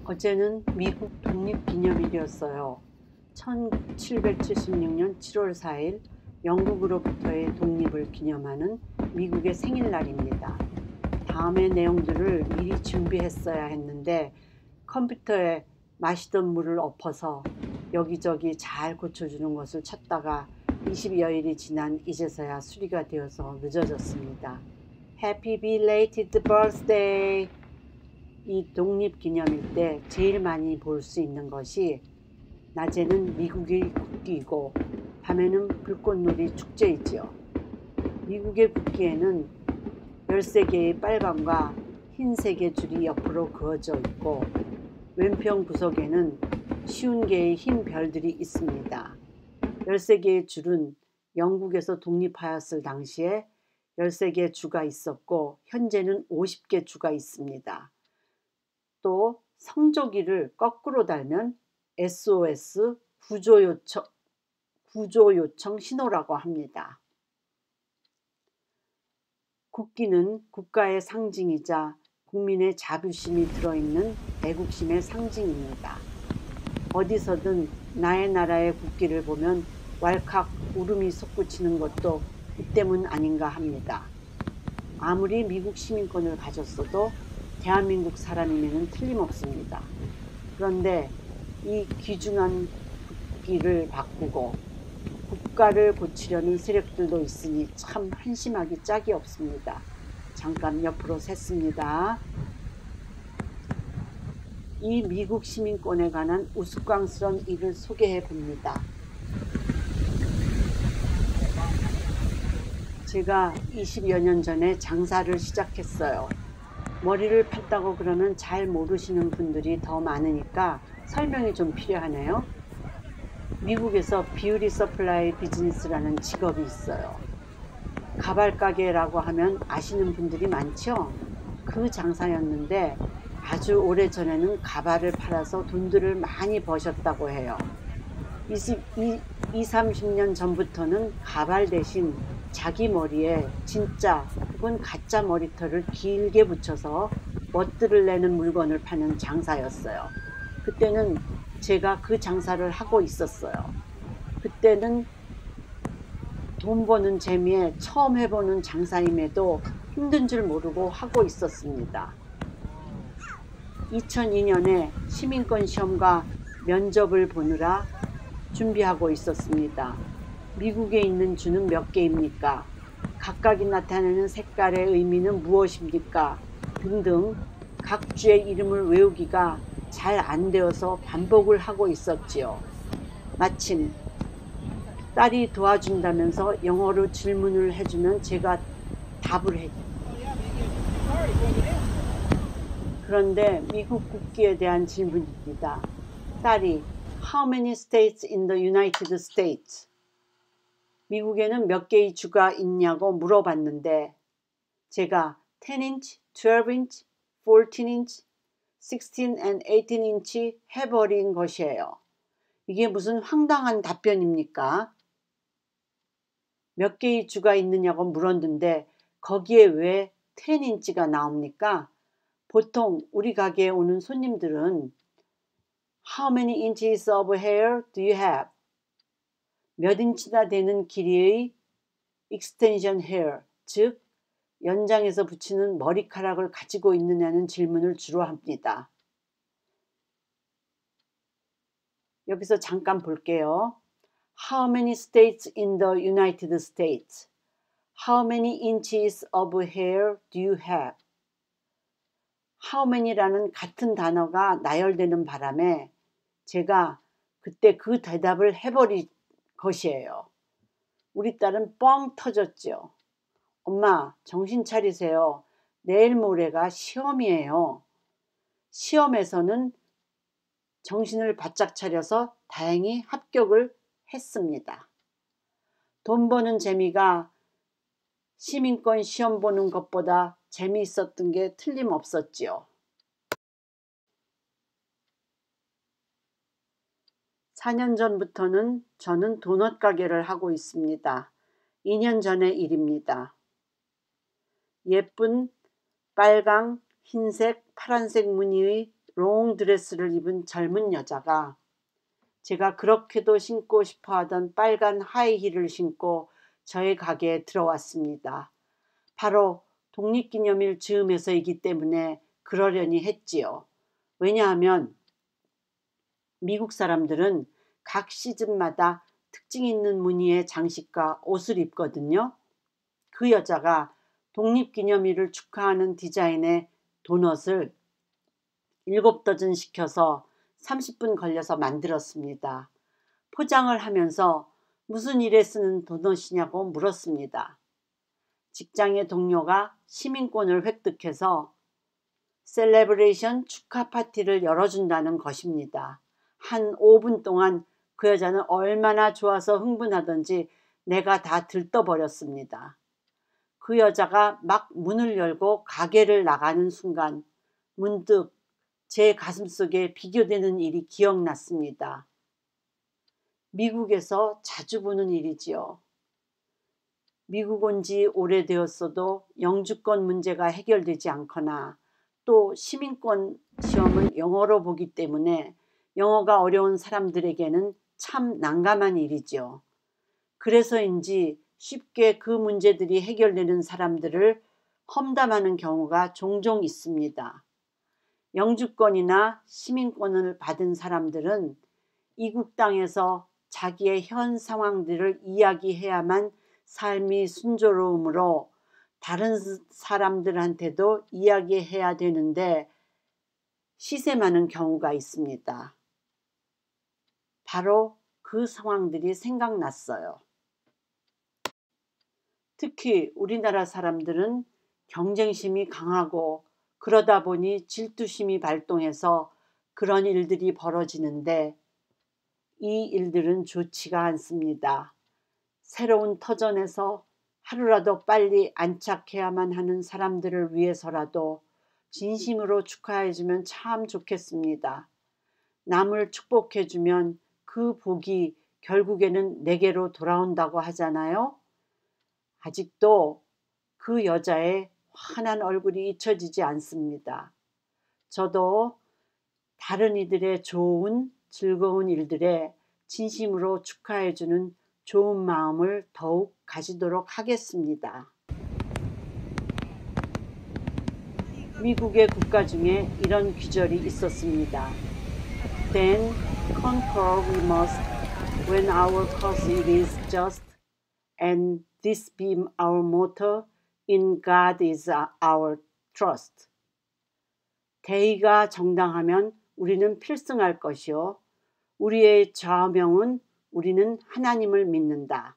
어제는 미국 독립기념일이었어요. 1776년 7월 4일 영국으로부터의 독립을 기념하는 미국의 생일날입니다. 다음의 내용들을 미리 준비했어야 했는데 컴퓨터에 마시던 물을 엎어서 여기저기 잘 고쳐주는 것을 찾다가 20여일이 지난 이제서야 수리가 되어서 늦어졌습니다. Happy belated birthday! 이 독립기념일 때 제일 많이 볼 수 있는 것이 낮에는 미국의 국기이고 밤에는 불꽃놀이 축제이지요. 미국의 국기에는 13개의 빨강과 흰색의 줄이 옆으로 그어져 있고 왼편 구석에는 50개의 흰 별들이 있습니다. 13개의 줄은 영국에서 독립하였을 당시에 13개 주가 있었고 현재는 50개 주가 있습니다. 또 성조기를 거꾸로 달면 SOS 구조요청 신호라고 합니다. 국기는 국가의 상징이자 국민의 자부심이 들어있는 애국심의 상징입니다. 어디서든 나의 나라의 국기를 보면 왈칵 울음이 솟구치는 것도 이 때문 아닌가 합니다. 아무리 미국 시민권을 가졌어도 대한민국 사람이면 틀림없습니다. 그런데 이 귀중한 국기를 바꾸고 국가를 고치려는 세력들도 있으니 참 한심하기 짝이 없습니다. 잠깐 옆으로 샜습니다. 이 미국 시민권에 관한 우스꽝스러운 일을 소개해 봅니다. 제가 20여 년 전에 장사를 시작했어요. 머리를 팠다고 그러면 잘 모르시는 분들이 더 많으니까 설명이 좀 필요하네요. 미국에서 뷰티 서플라이 비즈니스라는 직업이 있어요. 가발 가게라고 하면 아시는 분들이 많죠? 그 장사였는데 아주 오래전에는 가발을 팔아서 돈들을 많이 버셨다고 해요. 30년 전부터는 가발 대신 자기 머리에 진짜 혹은 가짜 머리털을 길게 붙여서 멋들을 내는 물건을 파는 장사였어요. 그때는 제가 그 장사를 하고 있었어요. 그때는 돈 버는 재미에 처음 해보는 장사임에도 힘든 줄 모르고 하고 있었습니다. 2002년에 시민권 시험과 면접을 보느라 준비하고 있었습니다. 미국에 있는 주는 몇 개입니까? 각각이 나타내는 색깔의 의미는 무엇입니까? 등등 각 주의 이름을 외우기가 잘 안 되어서 반복을 하고 있었지요. 마침 딸이 도와준다면서 영어로 질문을 해주면 제가 답을 했죠. 그런데 미국 국기에 대한 질문입니다. 딸이 How many states in the United States? 미국에는 몇 개의 주가 있냐고 물어봤는데 제가 10인치, 12인치, 14인치, 16 and 18인치 해버린 것이에요. 이게 무슨 황당한 답변입니까? 몇 개의 주가 있느냐고 물었는데 거기에 왜 10인치가 나옵니까? 보통 우리 가게에 오는 손님들은 How many inches of hair do you have? 몇 인치나 되는 길이의 extension hair, 즉 연장해서 붙이는 머리카락을 가지고 있느냐는 질문을 주로 합니다. 여기서 잠깐 볼게요. How many states in the United States? How many inches of hair do you have? How many라는 같은 단어가 나열되는 바람에 제가 그때 그 대답을 해버린 것이에요. 우리 딸은 뻥 터졌죠. 엄마, 정신 차리세요. 내일 모레가 시험이에요. 시험에서는 정신을 바짝 차려서 다행히 합격을 했습니다. 돈 버는 재미가 시민권 시험 보는 것보다 재미있었던 게 틀림없었지요. 4년 전부터는 저는 도넛 가게를 하고 있습니다. 2년 전의 일입니다. 예쁜 빨강, 흰색, 파란색 무늬의 롱드레스를 입은 젊은 여자가 제가 그렇게도 신고 싶어 하던 빨간 하이힐을 신고 저의 가게에 들어왔습니다. 바로 독립기념일 즈음에서이기 때문에 그러려니 했지요. 왜냐하면 미국 사람들은 각 시즌마다 특징 있는 무늬의 장식과 옷을 입거든요. 그 여자가 독립기념일을 축하하는 디자인의 도넛을 7도전 시켜서 30분 걸려서 만들었습니다. 포장을 하면서 무슨 일에 쓰는 도넛이냐고 물었습니다. 직장의 동료가 시민권을 획득해서 셀레브레이션 축하 파티를 열어준다는 것입니다. 한 5분 동안 그 여자는 얼마나 좋아서 흥분하던지 내가 다 들떠버렸습니다. 그 여자가 막 문을 열고 가게를 나가는 순간 문득 제 가슴속에 비교되는 일이 기억났습니다. 미국에서 자주 보는 일이지요. 미국 온 지 오래되었어도 영주권 문제가 해결되지 않거나 또 시민권 시험을 영어로 보기 때문에 영어가 어려운 사람들에게는 참 난감한 일이죠. 그래서인지 쉽게 그 문제들이 해결되는 사람들을 험담하는 경우가 종종 있습니다. 영주권이나 시민권을 받은 사람들은 이국 땅에서 자기의 현 상황들을 이야기해야만 삶이 순조로우므로 다른 사람들한테도 이야기해야 되는데 시샘하는 경우가 있습니다. 바로 그 상황들이 생각났어요. 특히 우리나라 사람들은 경쟁심이 강하고 그러다 보니 질투심이 발동해서 그런 일들이 벌어지는데 이 일들은 좋지가 않습니다. 새로운 터전에서 하루라도 빨리 안착해야만 하는 사람들을 위해서라도 진심으로 축하해주면 참 좋겠습니다. 남을 축복해주면 그 복이 결국에는 내게로 돌아온다고 하잖아요. 아직도 그 여자의 환한 얼굴이 잊혀지지 않습니다. 저도 다른 이들의 좋은 즐거운 일들에 진심으로 축하해주는 좋은 마음을 더욱 가지도록 하겠습니다. 미국의 국가 중에 이런 귀절이 있었습니다. Then conquer we must when our cause it is just, and this be our motto, in God is our trust. 대의가 정당하면 우리는 필승할 것이요. 우리의 좌명은 우리는 하나님을 믿는다.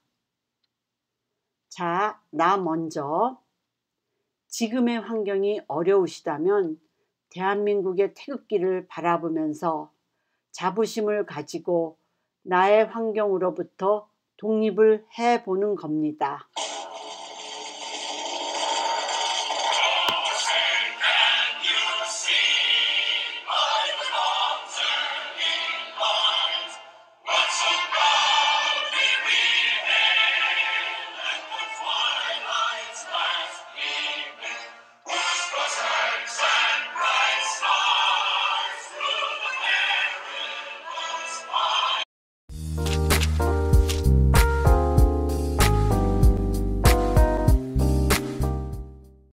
자, 나 먼저. 지금의 환경이 어려우시다면 대한민국의 태극기를 바라보면서 자부심을 가지고 나의 환경으로부터 독립을 해보는 겁니다.